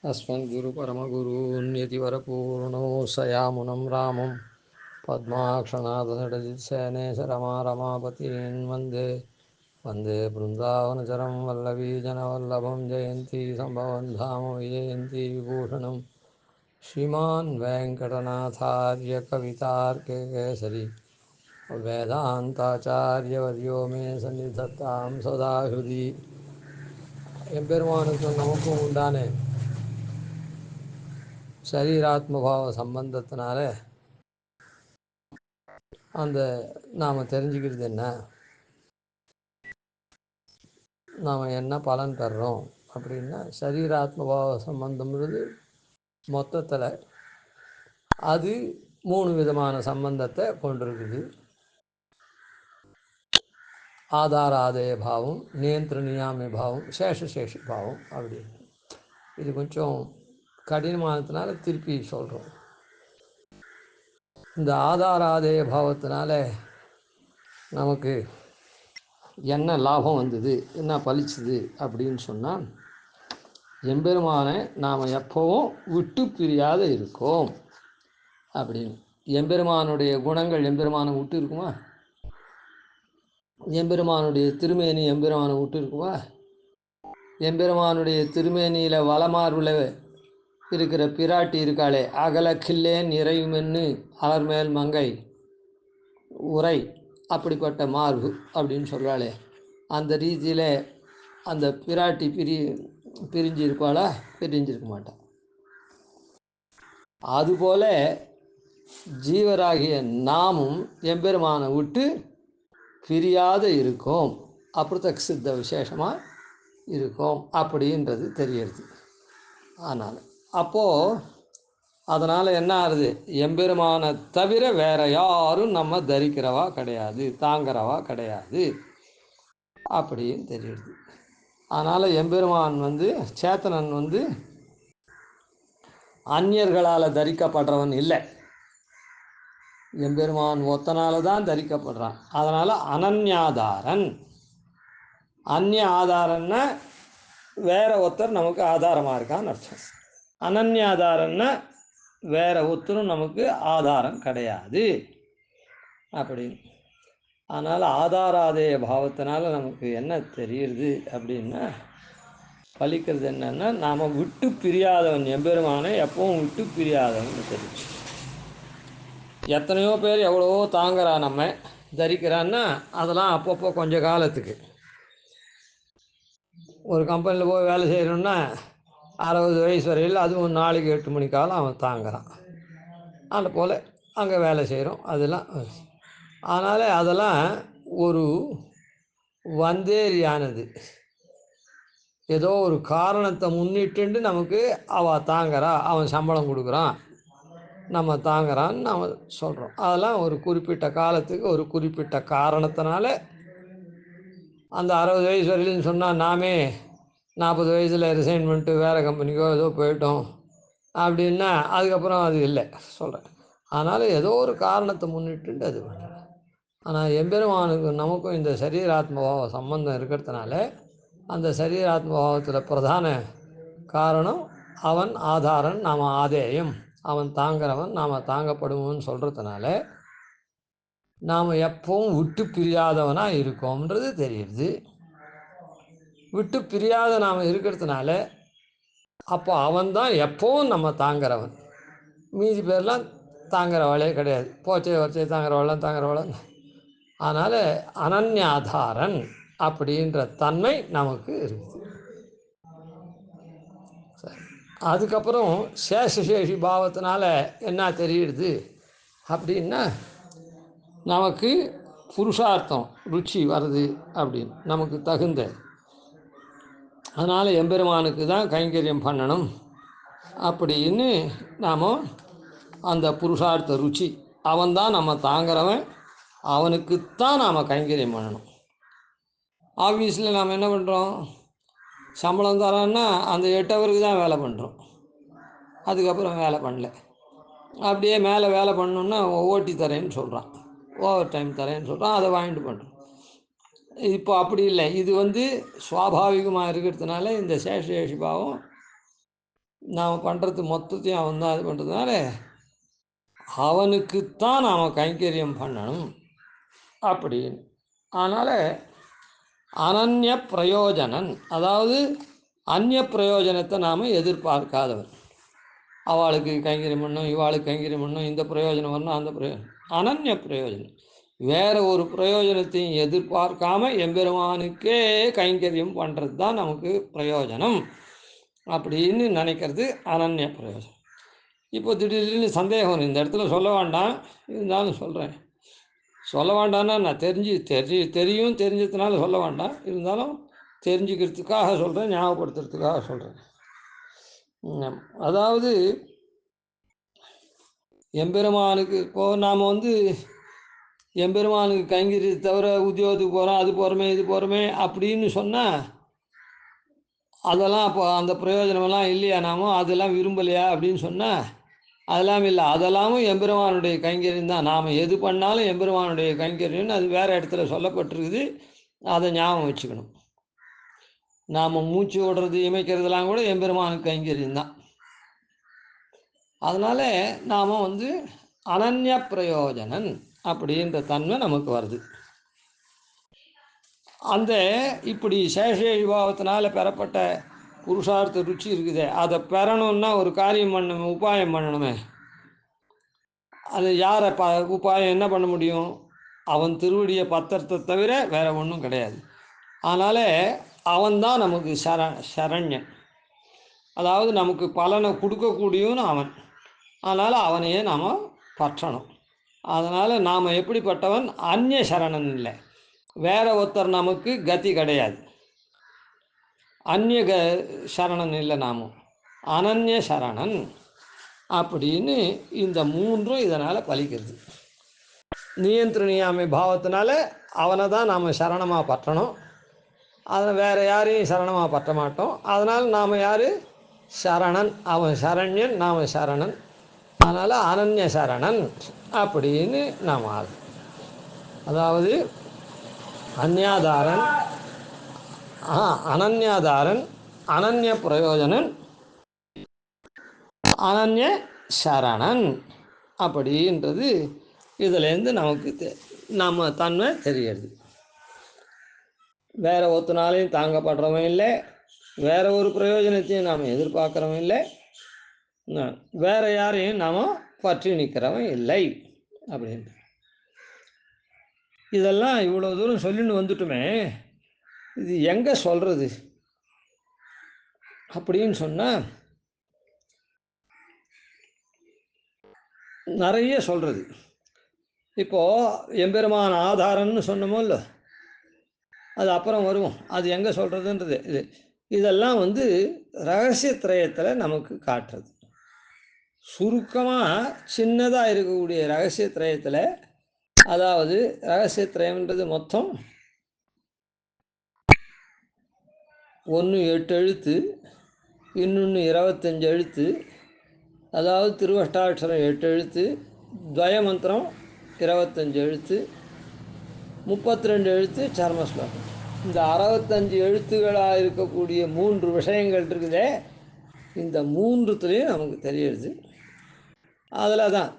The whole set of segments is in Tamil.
अस्मद्गुरुपरमगुरून् यतिवरपूर्णो सयामुनं रामं पद्माक्षनाथनटजित्सेनेशरमारमापतीन् वन्दे वन्दे बृन्दावनचरं वल्लवीजनवल्लभं जयन्ती सम्भवं धाम विजयन्ती विभूषणं श्रीमान् वेङ्कटनाथार्य कवितार्किकेसरी वेदान्ताचार्यवर्यो मे सन्निधत्तां सदा हृदि எம்பெருமானுக்கும் நமக்கும் உண்டான சரீராத்மபாவ சம்பந்தத்தினால அந்த நாம் தெரிஞ்சுக்கிறது என்ன, நாம் என்ன பலன் பெறுறோம் அப்படின்னா, சரீராத்மபாவ சம்பந்தம்ன்றது மொத்தத்தில் அது 3 விதமான சம்பந்தத்தை கொண்டிருக்குது. ஆதார ஆதேய பாவம், நியந்திர நியாமி பாவம், சேஷசேஷி பாவம் அப்படின்னு. இது கொஞ்சம் கடினமானதுனால திருப்பி சொல்கிறோம். இந்த ஆதார ஆதேய பாவத்தினால நமக்கு என்ன லாபம் வந்தது, என்ன பலிச்சுது அப்படின்னு சொன்னால், எம்பெருமானை நாம் எப்போவும் விட்டு பிரியாத இருக்கோம் அப்படின்னு. எம்பெருமானுடைய குணங்கள் எம்பெருமானை விட்டு இருக்குமா? எம்பெருமானுடைய திருமேனி எம்பெருமானை விட்டு இருக்குமா? எம்பெருமானுடைய திருமேனியில் வலமார்பில் இருக்கிற பிராட்டி இருக்காளே, அகல கில்லேன் இறையுமென்னு அலர்மேல் மங்கை உரை அப்படிப்பட்ட மார்பு அப்படின்னு சொல்கிறாளே, அந்த ரீதியில் அந்த பிராட்டி பிரிஞ்சு இருப்பாளா? பிரிஞ்சிருக்க மாட்டாள். அதுபோல ஜீவராகிய நாமும் எம்பெருமானை விட்டு பிரியாத இருக்கோம், அப்ரதக் சித்த விசேஷமாக இருக்கோம் அப்படின்றது தெரியுது. அதனால் என்ன ஆகுது, எம்பெருமானை தவிர வேற யாரும் நம்ம தரிக்கிறவா கிடையாது, தாங்கிறவா கிடையாது அப்படின்னு தெரியுது. அதனால் எம்பெருமான் சேத்தனன் அந்நியர்களால் தரிக்கப்படுறவன் இல்லை, எம்பெருமான் ஒத்தனால தான் தரிக்கப்படுறான். அதனால் அனன்யாதாரன். அந்நிய ஆதாரன்னா வேற ஒருத்தர் நமக்கு ஆதாரமாக இருக்கான்னு அர்த்தம். அனன்யாதாரன்னா வேற ஒருத்தரும் நமக்கு ஆதாரம் கிடையாது அப்படின்னு. அதனால் ஆதாராதேய பாவத்தினால நமக்கு என்ன தெரியுது அப்படின்னா, பலிக்கிறது என்னன்னா, நாம் விட்டு பிரியாதவன், எம்பெருமானை எப்பவும் விட்டு பிரியாதவன் தெரிஞ்சு. எத்தனையோ பேர் எவ்வளவோ தாங்கிறா, நம்ம தரிக்கிறான்னா அதெல்லாம் அப்பப்போ கொஞ்சம் காலத்துக்கு. ஒரு கம்பெனியில் போய் வேலை செய்கிறோன்னா 60 வயசு வரையில், அதுவும் நாளைக்கு 8 மணி காலம் அவன் தாங்கிறான். அது போல் அங்கே வேலை செய்கிறோம் அதெல்லாம். அதனால் அதெல்லாம் ஒரு வந்தேரியானது, ஏதோ ஒரு காரணத்தை முன்னிட்டு நமக்கு அவள் தாங்கிறா, அவன் சம்பளம் கொடுக்குறான், நம்ம தாங்கிறான்னு நம்ம சொல்கிறோம். அதெல்லாம் ஒரு குறிப்பிட்ட காலத்துக்கு ஒரு குறிப்பிட்ட காரணத்தினால. அந்த 60 வயசு வரையிலும் சொன்னால், நாமே 40 வயசில் ரிசைன் பண்ணிட்டு வேறு கம்பெனிக்கோ ஏதோ போயிட்டோம் அப்படின்னா அதுக்கப்புறம் அது இல்லை சொல்கிறேன். அதனால் ஏதோ ஒரு காரணத்தை முன்னிட்டு அது பண்ணுறேன். ஆனால் எம்பெருமானுக்கு நமக்கும் இந்த சரீராத்மபாவ சம்பந்தம் இருக்கிறதுனால, அந்த சரீராத்மபாவத்தில் பிரதான காரணம் அவன் ஆதாரன், நாம் ஆதேயம், அவன் தாங்கிறவன், நாம் தாங்கப்படுவோம்னு சொல்கிறதுனால நாம் எப்பவும் விட்டு பிரியாதவனாக இருக்கோம்ன்றது தெரியுது. விட்டு பிரியாத நாம் இருக்கிறதுனால அப்போ அவன்தான் எப்பவும் நம்ம தாங்கிறவன், மீதி பேர்லாம் தாங்கிறவளே கிடையாது. போச்சே வச்சே தாங்கிறவளாம் தாங்கிறவளாம். அதனால் அனன்யாதாரன் அப்படின்ற தன்மை நமக்கு இருக்குது. சரி, அதுக்கப்புறம் சேஷசேஷி பாவத்தினால என்ன தெரியுது அப்படின்னா, நமக்கு புருஷார்த்தம் ருச்சி வருது அப்படின்னு, நமக்கு தகுந்த. அதனால் எம்பெருமானுக்கு தான் கைங்கரியம் பண்ணணும் அப்படின்னு நாம் அந்த புருஷார்த்த ருச்சி, அவன்தான் நம்ம தாங்கிறவன், அவனுக்குத்தான் நாம் கைங்கரியம் பண்ணணும். ஆஃபீஸில் நாம் என்ன பண்ணுறோம், சம்பளம் தரோன்னா அந்த 8 ஹவருக்கு தான் வேலை பண்ணுறோம், அதுக்கப்புறம் வேலை பண்ணல. அப்படியே மேலே வேலை பண்ணணுன்னா ஓட்டி தரேன்னு சொல்கிறான், ஓவர் டைம் தரேன்னு சொல்கிறான், அதை வாங்கிட்டு பண்ணுறோம். இப்போ அப்படி இல்லை, இது சுவாபாவிகமாக இருக்கிறதுனால இந்த சேஷசேஷி பாவம் நாம் பண்ணுறது மொத்தத்தையும் அவன் தான் இது பண்ணுறதுனால அவனுக்குத்தான் நாம் கைங்கரியம் பண்ணணும் அப்படின்னு. அதனால் அனன்ய பிரயோஜனன், அதாவது அந்நிய பிரயோஜனத்தை நாம் எதிர்பார்க்காதவன். அவளுக்கு கைங்கரியம் பண்ணணும், இவாளுக்கு கைங்கரியம் பண்ணணும், இந்த பிரயோஜனம் வரணும், அந்த பிரயோஜனம், அனன்ய பிரயோஜனம், வேறு ஒரு பிரயோஜனத்தையும் எதிர்பார்க்காம எம்பெருமானுக்கே கைங்கரியம் பண்ணுறது தான் நமக்கு பிரயோஜனம் அப்படின்னு நினைக்கிறது அனன்ய பிரயோஜனம். இப்போ திடீர்னு சந்தேகம் இந்த இடத்துல சொல்ல வேண்டாம், இருந்தாலும் சொல்கிறேன். சொல்ல வேண்டான்னா நான் தெரியும் தெரிஞ்சதுனால சொல்ல வேண்டாம், இருந்தாலும் தெரிஞ்சுக்கிறதுக்காக சொல்கிறேன், ஞாபகப்படுத்துறதுக்காக சொல்கிறேன். அதாவது எம்பெருமானுக்கு இப்போது நாம் எம்பெருமானுக்கு கைங்கரி தவிர உத்தியோகத்துக்கு போகிறோம், அது போகிறோமே இது போகிறோமே அப்படின்னு சொன்னால் அதெல்லாம் அப்போ அந்த பிரயோஜனமெல்லாம் இல்லையா, அதெல்லாம் விரும்பலையா அப்படின்னு சொன்னால் அதெல்லாம் இல்லை. அதெல்லாமும் எம்பெருமானுடைய கைங்கரியம் தான். நாம் எது பண்ணாலும் எம்பெருமானுடைய கைங்கரியம்னு அது வேறு இடத்துல சொல்லப்பட்டிருக்குது, அதை ஞாபகம் வச்சுக்கணும். நாம் மூச்சு விடுறது இமைக்கிறதுலாம் கூட எம்பெருமானுக்கு கைங்கரியம் தான். அதனால் நாம் அனன்ய பிரயோஜனன் அப்படின்ற தன்மை நமக்கு வருது. அந்த இப்படி சேஷேபாவத்தினால் பெறப்பட்ட புருஷார்த்த ருச்சி இருக்குது, அதை பெறணுன்னா ஒரு காரியம் பண்ணணும், உபாயம் பண்ணணுமே. அது யாரை உபாயம் என்ன பண்ண முடியும்? அவன் திருவடியை பத்திரத்தை தவிர வேறு ஒன்றும் கிடையாது. அதனால் அவன்தான் நமக்கு சரண்யன், அதாவது நமக்கு பலனை கொடுக்கக்கூடியவனு அவன். அதனால் அவனையே நாம் பற்றணும். அதனால் நாம் எப்படிப்பட்டவன்? அந்நிய சரணன் இல்லை, வேற ஒருத்தர் நமக்கு கதி கிடையாது. அந்நிய சரணன் இல்லை, நாமும் அனன்ய சரணன் அப்படின்னு இந்த மூன்றும் இதனால் பலிக்கிறது. நியந்திரணியாமை பாவத்தினால அவனை தான் நாம் சரணமாக பற்றணும், அதை வேறு யாரையும் சரணமாக பற்ற மாட்டோம். அதனால் நாம் யார்? சரணன். அவன் சரண்யன், நாம் சரணன். அதனால் அனன்ய சரணன் அப்படின்னு நாம் அதாவது அந்நியாதாரன், அனன்யாதாரன், அனன்ய பிரயோஜனன், அனன்ய சரணன் அப்படின்றது இதிலேருந்து நமக்கு நம்ம தன்மை தெரியுது. வேற ஒருத்தனாலையும் தாங்கப்படுறவன் இல்லை, வேற ஒரு பிரயோஜனத்தையும் நாம் எதிர்பார்க்குறவன் இல்லை, வேற யாரையும் நாம் பற்றி நிற்கிறவன் இல்லை அப்படின்னு. இதெல்லாம் இவ்வளோ தூரம் சொல்லின்னு வந்துட்டுமே, இது எங்கே சொல்கிறது அப்படின்னு சொன்னால் நிறைய சொல்கிறது. இப்போது எம்பெருமான் ஆதாரம்னு சொன்னமோ இல்லை, அது அப்புறம் வருவோம். அது எங்கே சொல்கிறதுன்றது இதெல்லாம் ரகசியத்திரயத்தில் நமக்கு காட்டுறது. சுருக்கமாக சின்னதாக இருக்கக்கூடிய ரகசியத்திரயத்தில், அதாவது ரகசியத்திரயம்ன்றது மொத்தம் 1 8 எழுத்து, இன்னொன்று 25 எழுத்து, அதாவது திருவஷ்டாட்சரம் 8 எழுத்து, துவயமந்திரம் 25 எழுத்து, 32 எழுத்து சர்மஸ்லோகம். இந்த 65 எழுத்துக்களாக இருக்கக்கூடிய 3 விஷயங்கள் இருக்குதே, இந்த 3துலேயும் நமக்கு தெரியுது. அதில் தான்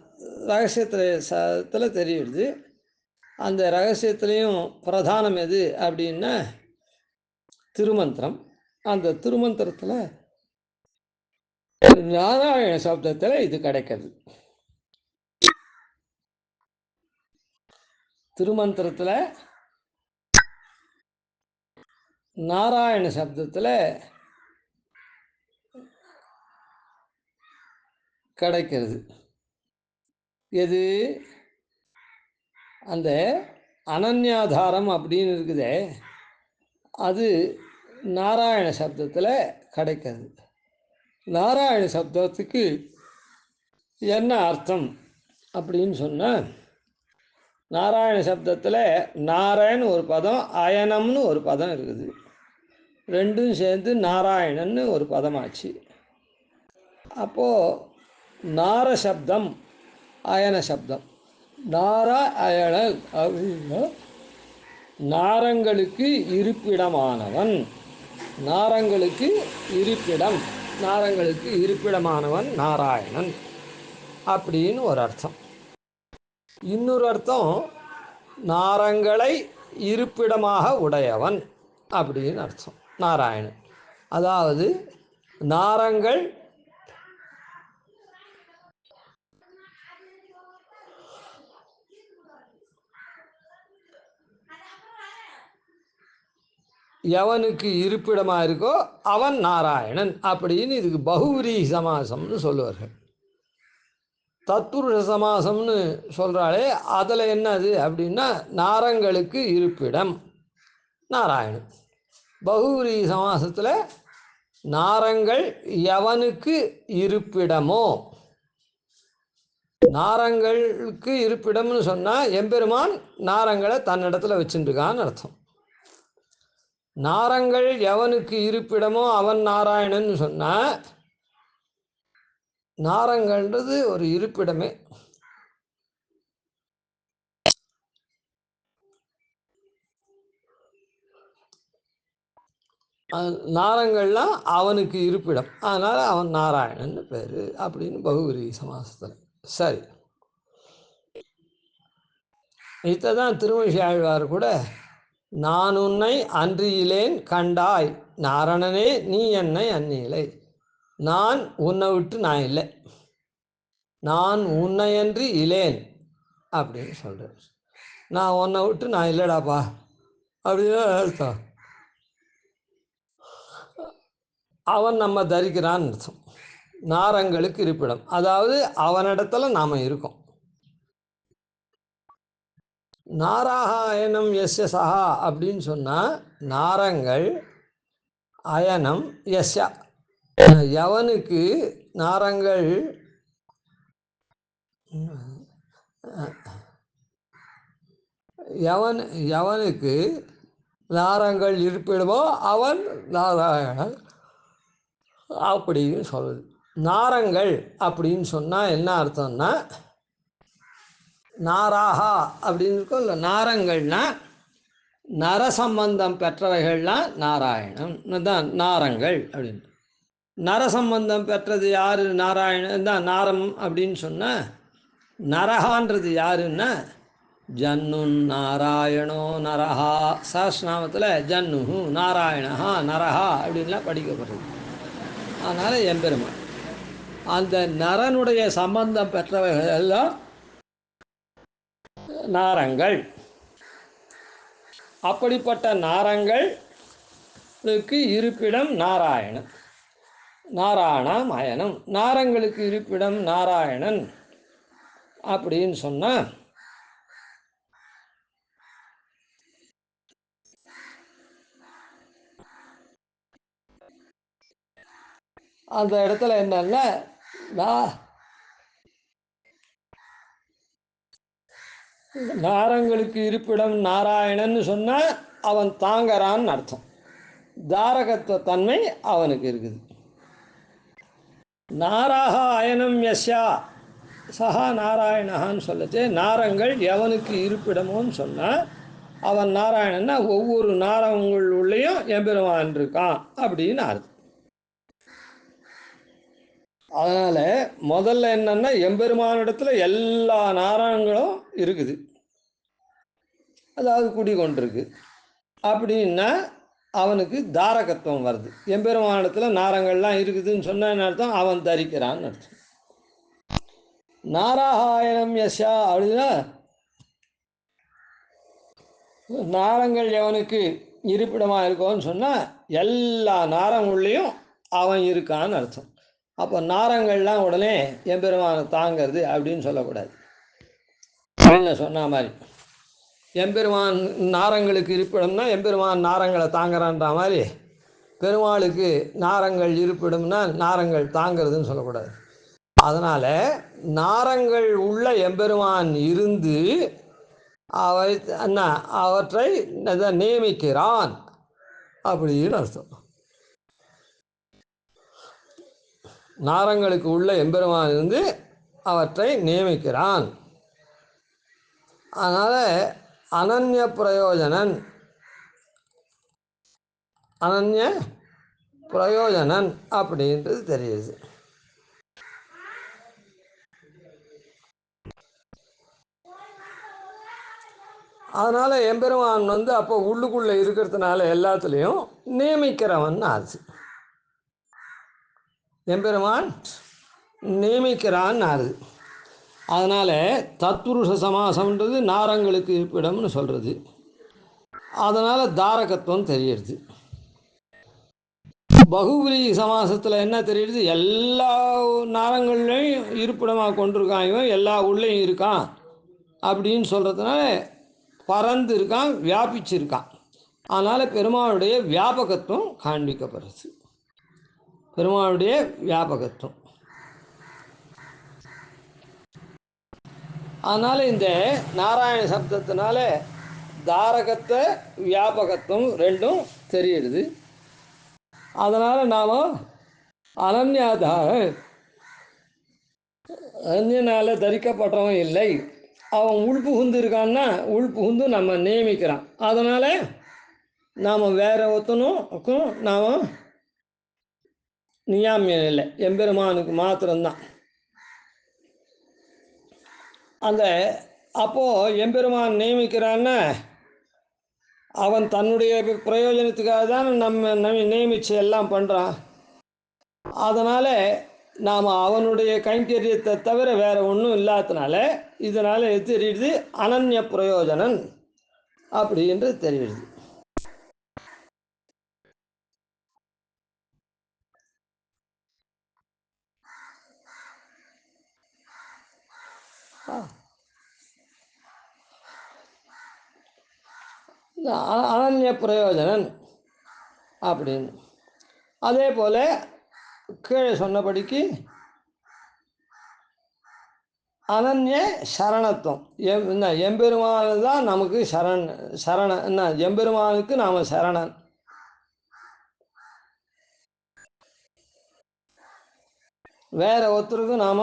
ரகசியத்தில் தெரியுது. அந்த ரகசியத்துலேயும் பிரதானம் எது அப்படின்னா திருமந்திரம். அந்த திருமந்திரத்தில் நாராயண சப்தத்தில் இது கிடைக்கிறது. திருமந்திரத்தில் நாராயண சப்தத்தில் கிடைக்கிறது. எது? அந்த அனன்யாதாரம் அப்படின்னு இருக்குதே, அது நாராயண சப்தத்தில் கிடைக்கிறது. நாராயண சப்தத்துக்கு என்ன அர்த்தம் அப்படின்னு சொன்னால், நாராயண சப்தத்தில் நாராயண் ஒரு பதம், அயனம்னு ஒரு பதம் இருக்குது. ரெண்டும் சேர்ந்து நாராயணன்னு ஒரு பதமாச்சு. அப்போது நார சப்தம், அயன சப்தம். நாரா அயன அப்படின்னா நாரங்களுக்கு இருப்பிடமானவன், நாரங்களுக்கு இருப்பிடம் நாரங்களுக்கு இருப்பிடமானவன் நாராயணன் அப்படின்னு ஒரு அர்த்தம். இன்னொரு அர்த்தம் நாரங்களை இருப்பிடமாக உடையவன் அப்படின்னு அர்த்தம் நாராயணன். அதாவது நாரங்கள் எவனுக்கு இருப்பிடமாக இருக்கோ அவன் நாராயணன் அப்படின்னு இதுக்கு பகுவிரி சமாசம்னு சொல்லுவார்கள். தத்புருஷ சமாசம்னு சொல்கிறாளே அதில் என்னது அப்படின்னா நாரங்களுக்கு இருப்பிடம் நாராயணன். பகுவிரி சமாசத்தில் நாரங்கள் எவனுக்கு இருப்பிடமோ, நாரங்களுக்கு இருப்பிடம்னு சொன்னால் எம்பெருமான் நாரங்களை தன்னிடத்தில் வச்சுட்டுருக்கான்னு அர்த்தம். நாரங்கள் எவனுக்கு இருப்பிடமோ அவன் நாராயணன் சொன்னால் நாரங்கள்ன்றது ஒரு இருப்பிடமே. நாரங்கள்லாம் அவனுக்கு இருப்பிடம், அதனால் அவன் நாராயணன் பேர் அப்படின்னு பகுவிரி சமாசத்தில். சரி, இதை தான் திருமொழி ஆழ்வார் கூட நான் உன்னை அன்றியிலேன் கண்டாய் நாரணனே நீ என்னை அந்நிலை. நான் உன்னை விட்டு நான் இல்லை, நான் உன்னையன்றி இலேன் அப்படின்னு சொல்கிறேன். நான் உன்னை விட்டு நான் இல்லைடாப்பா அப்படின்னு அர்த்தம். அவன் நம்ம தரிக்கிறான்னு அர்த்தம். நாரங்களுக்கு இருப்பிடம், அதாவது அவனிடத்துல நாம் இருக்கோம். நாராயணம் எஸ்ய சஹா அப்படின்னு சொன்னால் நாரங்கள் அயனம் எஸ்யா எவனுக்கு நாரங்கள் எவனுக்கு நாரங்கள் இருப்பிடமோ அவன் நாராயணன் அப்படின்னு சொல்லுது. நாரங்கள் அப்படின்னு சொன்னால் என்ன அர்த்தம்னா நாராகா அப்படின்னு இருக்கும் இல்லை, நாரங்கள்னா நரசம்பந்தம் பெற்றவைகள்லாம் நாராயணன் தான் நாரங்கள் அப்படின்னு. நரசம்பந்தம் பெற்றது யார்? நாராயணன் தான் நாரம் அப்படின்னு சொன்னால் நரகான்றது யாருன்னா ஜன்னு நாராயணோ நரஹா. சஹஸ்ரநாமத்தில் ஜன்னு நாராயணஹா நரஹா அப்படின்லாம் படிக்கப்படுறது. அதனால் எம்பெருமான் அந்த நரனுடைய சம்பந்தம் பெற்றவைகள் எல்லாம் நாரங்கள். அப்படிப்பட்ட நாரங்களுக்கு இருப்பிடம் நாராயணன், நாராயணமயனம். நாரங்களுக்கு இருப்பிடம் நாராயணன் அப்படின்னு சொன்னால் அந்த இடத்துல என்னன்னா நாரங்களுக்கு இருப்பிடம் நாராயணன் சொன்னால் அவன் தாங்கறான்னு அர்த்தம். தாரகத்துவ தன்மை அவனுக்கு இருக்குது. நாராக அயனம் யஸ்யா சஹா நாராயணஹான்னு சொல்லச்சே நாரங்கள் எவனுக்கு இருப்பிடமோன்னு சொன்னால் அவன் நாராயணன்னா ஒவ்வொரு நாரங்கள் உள்ளேயும் எம்பெருமான் இருக்கான் அப்படின்னு அர்த்தம். அதனால் முதல்ல என்னன்னா எம்பெருமானிடத்தில் எல்லா நாரங்களும் இருக்குது, அதாவது குடிகொண்டிருக்கு. அப்படின்னா அவனுக்கு தாரகத்துவம் வருது. எம்பெருமானிடத்தில் நாரங்கள்லாம் இருக்குதுன்னு சொன்ன அர்த்தம் அவன் தரிக்கிறான்னு அர்த்தம். நாராயணம் யஸ்யா அப்படின்னா நாரங்கள் எவனுக்கு இருப்பிடமாக இருக்கோன்னு சொன்னால் எல்லா நாரங்கள்லேயும் அவன் இருக்கான்னு அர்த்தம். அப்போ நாரங்கள்லாம் உடனே எம்பெருமானை தாங்கிறது அப்படின்னு சொல்லக்கூடாது. சொன்ன மாதிரி எம்பெருமான் நாரங்களுக்கு இருப்பிடம்னா எம்பெருமான் நாரங்களை தாங்கிறான்ற மாதிரி பெருமாளுக்கு நாரங்கள் இருப்பிடம்னா நாரங்கள் தாங்கிறதுன்னு சொல்லக்கூடாது. அதனால் நாரங்கள் உள்ள எம்பெருமான் இருந்து அவற்றை நியமிக்கிறான் அப்படின்னு அர்த்தம். நாரங்களுக்கு உள்ள எம்பெருமான் இருந்து அவற்றை நியமிக்கிறான். அதனால் அனன்ய பிரயோஜனன், அனன்ய பிரயோஜனன் அப்படின்றது தெரியுது. அதனால் எம்பெருமான் அப்போ உள்ளுக்குள்ளே இருக்கிறதுனால எல்லாத்துலேயும் நியமிக்கிறவன் ஆச்சு. எம்பெருமான் நியமிக்கிறான் ஆகுது. அதனால் தத்புருஷ சமாசம்ன்றது நாரங்களுக்கு இருப்பிடம்னு சொல்கிறது. அதனால் தாரகத்துவம் தெரியுது. பகுபுரி சமாசத்தில் என்ன தெரியுது? எல்லா நாரங்கள்லையும் இருப்பிடமாக கொண்டிருக்கான், இவன் எல்லா உள்ளேயும் இருக்கான் அப்படின்னு சொல்கிறதுனால பறந்து இருக்கான், வியாபிச்சிருக்கான். அதனால் பெருமாளுடைய வியாபகத்துவம் காண்பிக்கப்படுறது. பெருமாளுடைய வியாபகத்துவம். அதனால் இந்த நாராயண சப்தத்தினால தாரகத்தை வியாபகத்துவம் ரெண்டும் தெரியுது. அதனால் நாம் அனன்யாதார, அந்நியனால் தரிக்கப்படுறவன் இல்லை. அவன் உள்புகுந்து இருக்கான்னா உள்புகுந்து நம்ம நியமிக்கிறான். அதனால் நாம் வேற ஒருத்தனுக்கும் நாம் நியாமியம் இல்லை, எம்பெருமானுக்கு மாத்திரம்தான். அந்த அப்போது எம்பெருமான் நியமிக்கிறான்னா அவன் தன்னுடைய பிரயோஜனத்துக்காக தான் நம்ம நியமித்து எல்லாம் பண்ணுறான். அதனால் நாம் அவனுடைய கைங்கரியத்தை தவிர வேறு ஒன்றும் இல்லாததுனால இதனால் தெரியுது அனன்ய பிரயோஜனன் அப்படின்றது தெரியுது. அனன்ய பிரயோஜனன் அப்படின்னு. அதே போல் கீழே சொன்னபடிக்கு அனன்ய சரணத்துவம். எம்பெருமானு தான் நமக்கு சரணன். என்ன எம்பெருமானுக்கு நாம் சரணன். வேற ஒருத்தருக்கு நாம்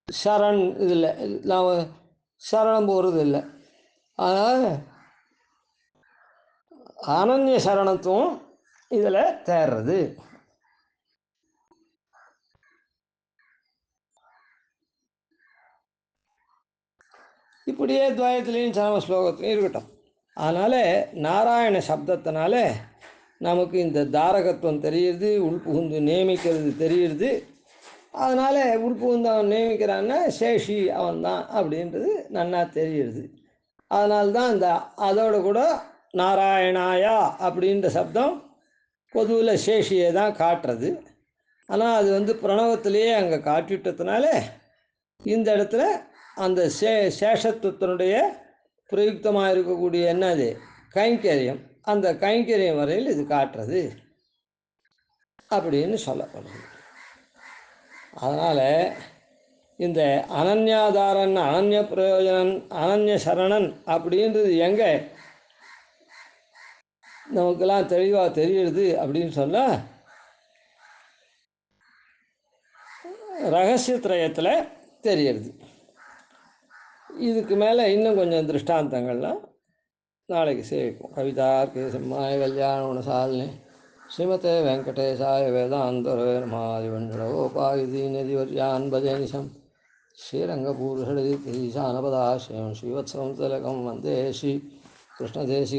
சரண் இதில்லை, நாம் சரணம் போகிறது இல்லை. அதனால் அனன்ய சரணத்துவம் இதில் தேர்றது. இப்படியே துவயத்துலேயும் சரம ஸ்லோகத்துலையும் இருக்கட்டும். அதனால் நாராயண சப்தத்தினால நமக்கு இந்த தாரகத்துவம் தெரியுது, உள்புகுந்து நியமிக்கிறது தெரியுது. அதனால் உள்புகுந்து அவன் நியமிக்கிறான்னா சேஷி அவன் தான் அப்படின்றது நன்னா தெரியுது. அதனால்தான் இந்த அதோடு கூட நாராயணாயா அப்படின்ற சப்தம் பொதுவில் சேஷியை தான் காட்டுறது. ஆனால் அது பிரணவத்திலேயே அங்கே காட்டிவிட்டதுனால இந்த இடத்துல அந்த சேஷத்துவத்தினுடைய பிரயுக்தமாக இருக்கக்கூடிய என்னது கைங்கரியம், அந்த கைங்கரியம் வரையில் இது காட்டுறது அப்படின்னு சொல்லப்படுது. அதனால் இந்த அனன்யாதாரன், அனன்ய பிரயோஜனன், அனன்ய சரணன் அப்படின்றது எங்கே நமக்கெல்லாம் தெளிவாக தெரியுது அப்படின்னு சொன்னால் ரகசியத்திரயத்தில் தெரியுது. இதுக்கு மேலே இன்னும் கொஞ்சம் திருஷ்டாந்தங்கள்லாம் நாளைக்கு சேவிப்போம். கவிதார்க்கு சிம்மாய கல்யாண குணசாலினி ஸ்ரீமதே வெங்கடேசாய வேதாந்தரவே நமாதிவண்டோபாயுதீனதிவர்யான் பஜேனிஷம் ஸ்ரீரங்கபூர்ஷடீசானபதாசியம் ஸ்ரீவத்சவம் திலகம் வந்தே ஸ்ரீ கிருஷ்ணதேசி